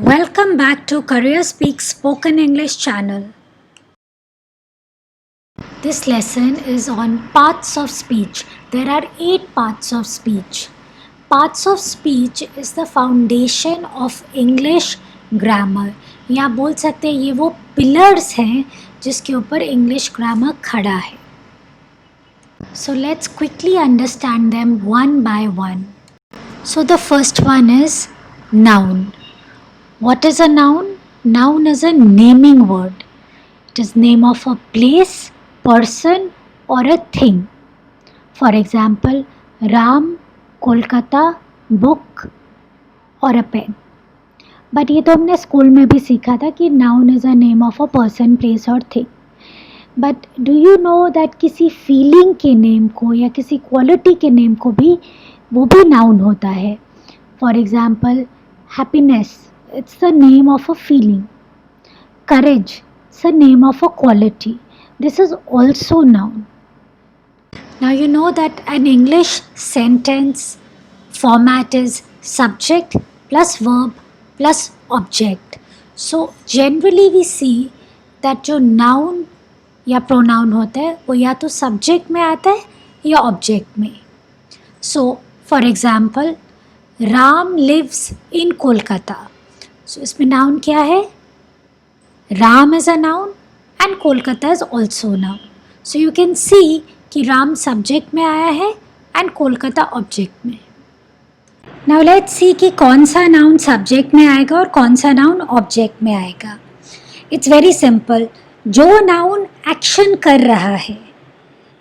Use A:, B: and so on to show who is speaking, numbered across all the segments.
A: Welcome back to Career Speak Spoken English channel. This lesson is on parts of speech. There are 8 parts of speech. Parts of speech is the foundation of English grammar. या बोल सकते हैं ये वो pillars हैं जिसके ऊपर English grammar खड़ा है. So let's quickly understand them one by one. So the first one is noun. What is a noun? Noun is a naming word. It is name of a place, person or a thing. For example, Ram, Kolkata, book or a pen. But ये तो हमने school में भी सीखा था कि noun is a name of a person, place or thing. But do you know that किसी feeling के name को या किसी quality के name को भी वो भी noun होता है. For example, happiness. It's the name of a feeling. Courage, it's the name of a quality. This is also noun. Now you know that an English sentence format is subject plus verb plus object. So generally we see that जो noun या pronoun होता है वो या तो subject में आता है या object में. So for example, Ram lives in Kolkata. So इसमें noun क्या है? Ram is a noun and Kolkata is also noun. So you can see कि Ram subject में आया है and Kolkata object में. Now let's see कि कौन सा noun subject में आएगा और कौन सा noun object में आएगा. It's very simple. जो noun action कर रहा है,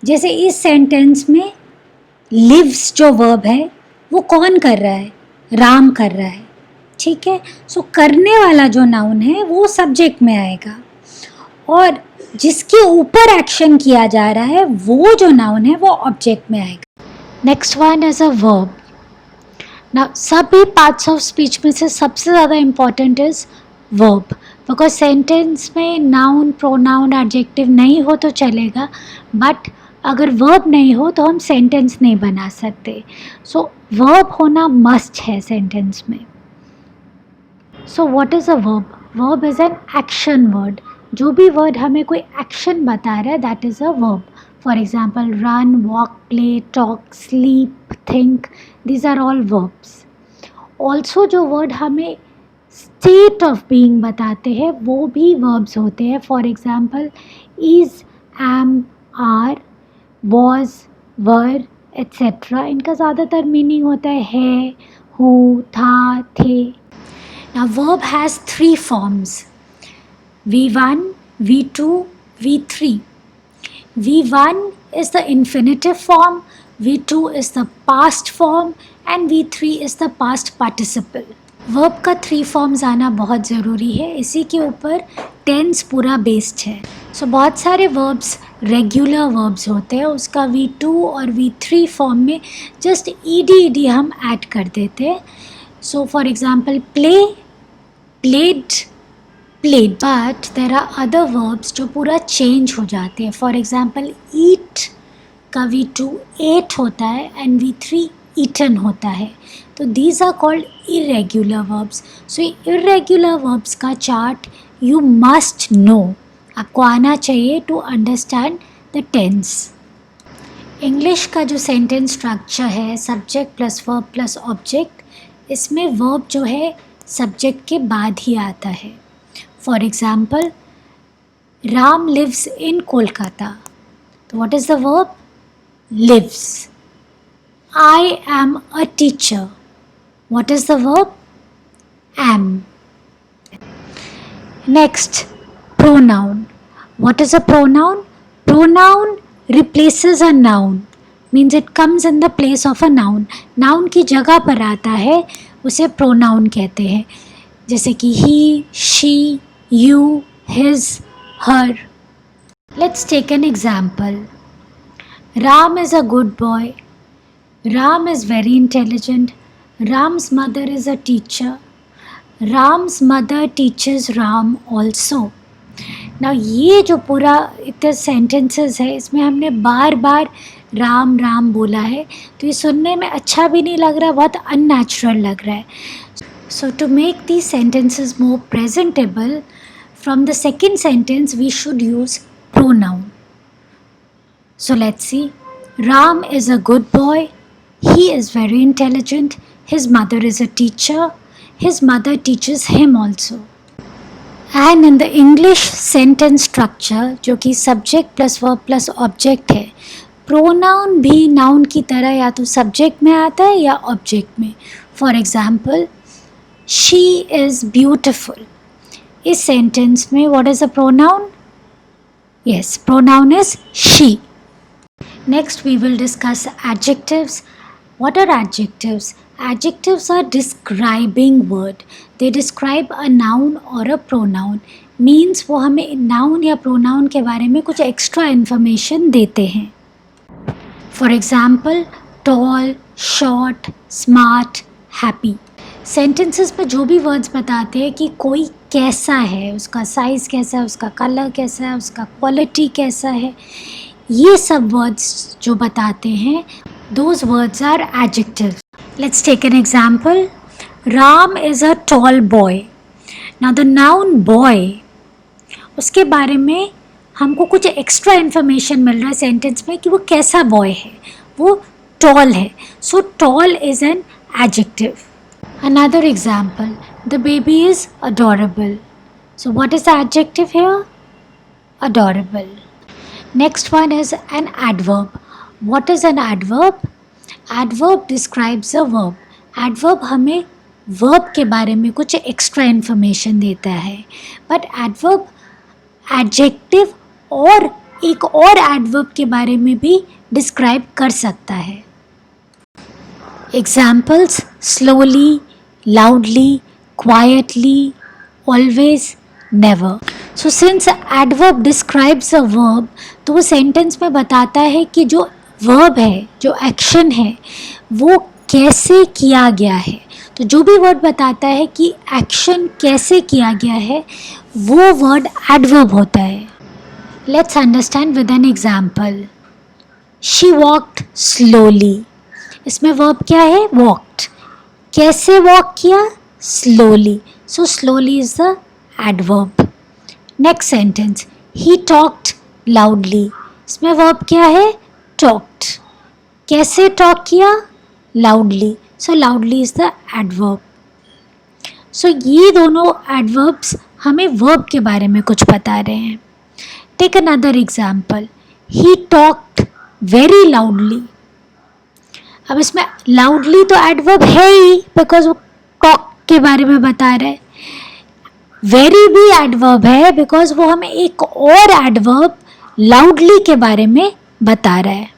A: जैसे इस sentence में lives जो verb है वो कौन कर रहा है? राम कर रहा है. ठीक है. सो करने वाला जो नाउन है वो सब्जेक्ट में आएगा और जिसके ऊपर एक्शन किया जा रहा है वो जो नाउन है वो ऑब्जेक्ट में आएगा. Next one is a verb. Now सभी पार्ट्स ऑफ स्पीच में से सबसे ज़्यादा important is verb, because sentence में नाउन, प्रोनाउन, एडजेक्टिव नहीं हो तो चलेगा, बट अगर वर्ब नहीं हो तो हम सेंटेंस नहीं बना सकते. सो वर्ब होना मस्ट है सेंटेंस में. So what is a verb? Verb is an action word. जो भी वर्ड हमें कोई एक्शन बता रहा है that is a verb. For example run, walk, play, talk, sleep, think, these are all verbs. Also जो वर्ड हमें स्टेट ऑफ बीइंग बताते हैं वो भी वर्ब्स होते हैं. For example is, am, are, was, were, etcetera. इनका ज़्यादातर मीनिंग होता है, हूँ, था, थे. Now verb has 3 forms: V1, V2, V3. V1 is the infinitive form, V2 is the past form and V3 is the past participle. Verb का 3 forms आना बहुत ज़रूरी है. इसी के ऊपर tense पूरा based है. So बहुत सारे verbs regular verbs होते हैं, उसका V2 और V3 form में just ed हम add कर देते हैं. So for example, play, played, played. But there are other verbs जो पूरा change हो जाते हैं. For example, eat का V2 ate होता है and V3 eaten होता है. तो these are called irregular verbs. So irregular verbs का chart you must know. आपको आना चाहिए to understand the tense. English का जो sentence structure है subject plus verb plus object, इसमें वर्ब जो है सब्जेक्ट के बाद ही आता है. For example Ram lives in Kolkata. तो what is the verb? Lives. I am a teacher. What is the verb? Am. Next, pronoun. What is a pronoun? Pronoun replaces a noun. Means it comes in the place of a noun. Noun की जगह पर आता है, उसे pronoun कहते हैं. जैसे कि he, she, you, his, her. Let's take an example. Ram is a good boy. Ram is very intelligent. Ram's mother is a teacher. Ram's mother teachers Ram also. ना ये जो पूरा इतने सेंटेंसेस है इसमें हमने बार बार राम राम बोला है, तो ये सुनने में अच्छा भी नहीं लग रहा, बहुत अननेचुरल लग रहा है. So to make these sentences more presentable, from the second sentence we should use pronoun. So let's see. Ram is a good boy. He is very intelligent. His mother is a teacher. His mother teaches him also. And in the English sentence structure, जो कि subject plus verb plus object है, pronoun भी noun की तरह या तो subject में आता है या object में. For example, she is beautiful. इस sentence में what is the pronoun? Yes, pronoun is she. Next we will discuss adjectives. What are adjectives? Adjectives are describing word. They describe a noun or a pronoun. Means वो हमें noun या pronoun के बारे में कुछ extra information देते हैं. For example, tall, short, smart, happy. Sentences में जो भी words बताते हैं कि कोई कैसा है, उसका size कैसा है, उसका color कैसा है, उसका quality कैसा है, ये सब words जो बताते हैं, those words are adjectives. Let's take an example. Ram is a tall boy. Now the noun boy, उसके बारे में हमको कुछ एक्स्ट्रा इन्फॉर्मेशन मिल रहा है सेंटेंस में कि वो कैसा बॉय है, वो टॉल है. So tall is an adjective. Another example, the baby is adorable. So what is the adjective here? Adorable. Next one is an adverb. What is an adverb? Adverb describes a verb. Adverb हमें verb के बारे में कुछ extra information देता है. But adverb adjective और एक और adverb के बारे में भी describe कर सकता है. Examples: slowly, loudly, quietly, always, never. So since adverb describes a verb, तो वो sentence में बताता है कि जो verb है, जो action है, वो कैसे किया गया है. तो जो भी word बताता है कि action कैसे किया गया है, वो word adverb होता है. Let's understand with an example. She walked slowly. इसमें verb क्या है? Walked. कैसे walk किया? Slowly. So slowly is the adverb. Next sentence. He talked loudly. इसमें verb क्या है? Talked. कैसे talk किया? Loudly. So loudly is the adverb. So ये दोनों adverbs हमें verb के बारे में कुछ बता रहे हैं. Take another example. He talked very loudly. अब इसमें loudly तो adverb है ही, because वो talk के बारे में बता रहे हैं. Very भी adverb है, because वो हमें एक और adverb loudly के बारे में बता रहा है.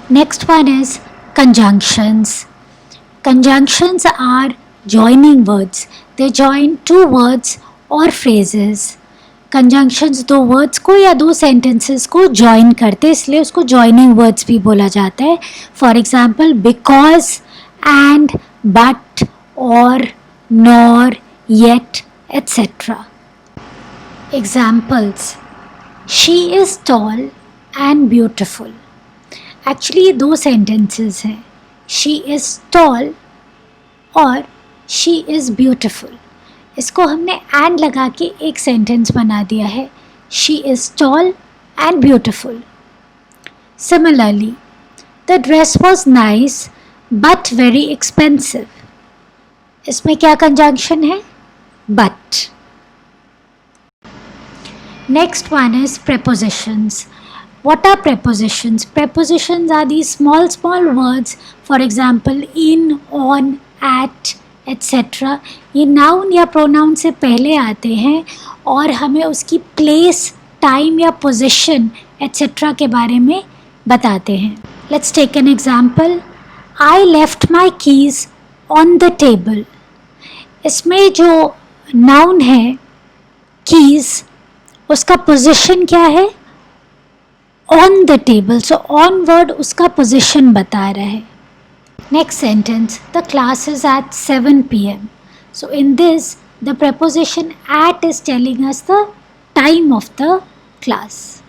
A: Next one is conjunctions. Conjunctions are joining words. They join two words or phrases. Conjunctions दो words को या दो sentences को join करते, इसलिए उसको joining words भी बोला जाता है. For example, because, and, but, or, nor, yet, etc. Examples: she is tall and beautiful. Actually ये दो सेंटेंसेस हैं, शी इज़ टॉल और शी इज़ ब्यूटिफुल. इसको हमने एंड लगा के एक सेंटेंस बना दिया है, she is tall and beautiful. Similarly, the dress was nice but very expensive. इसमें क्या कंजंक्शन है? But. Next one is prepositions. What are prepositions? Prepositions are these small words, for example, in, on, at, etc. ये noun या pronoun से पहले आते हैं और हमें उसकी place, time या position, etc. के बारे में बताते हैं. Let's take an example. I left my keys on the table. इसमें जो noun है keys, उसका position क्या है? On the table. So on word उसका position बता रहा है. Next sentence, the class is at 7 p.m. So in this, the preposition at is telling us the time of the class.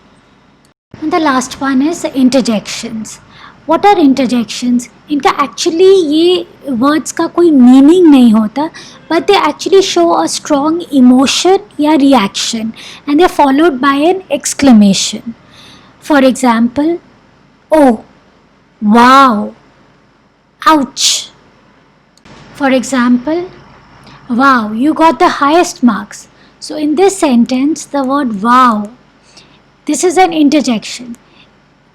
A: And the last one is interjections. What are interjections? इनका actually ये words का कोई meaning नहीं होता, but they actually show a strong emotion या reaction, and they're followed by an exclamation. For example, oh, wow, ouch. For example, wow, you got the highest marks. So in this sentence, the word wow, this is an interjection.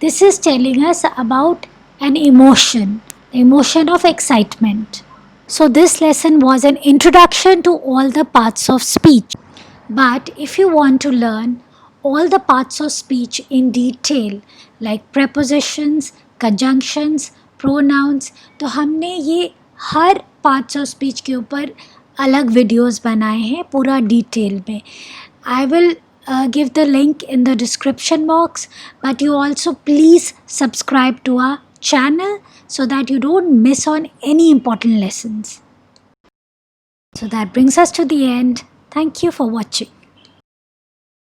A: This is telling us about an emotion, the emotion of excitement. So this lesson was an introduction to all the parts of speech. But if you want to learn all the parts of speech in detail, like prepositions, conjunctions, pronouns, तो हमने ये हर parts of speech के ऊपर अलग videos बनाए हैं पूरा detail में. I will give the link in the description box, but you also please subscribe to our channel so that you don't miss on any important lessons. So that brings us to the end. Thank you for watching.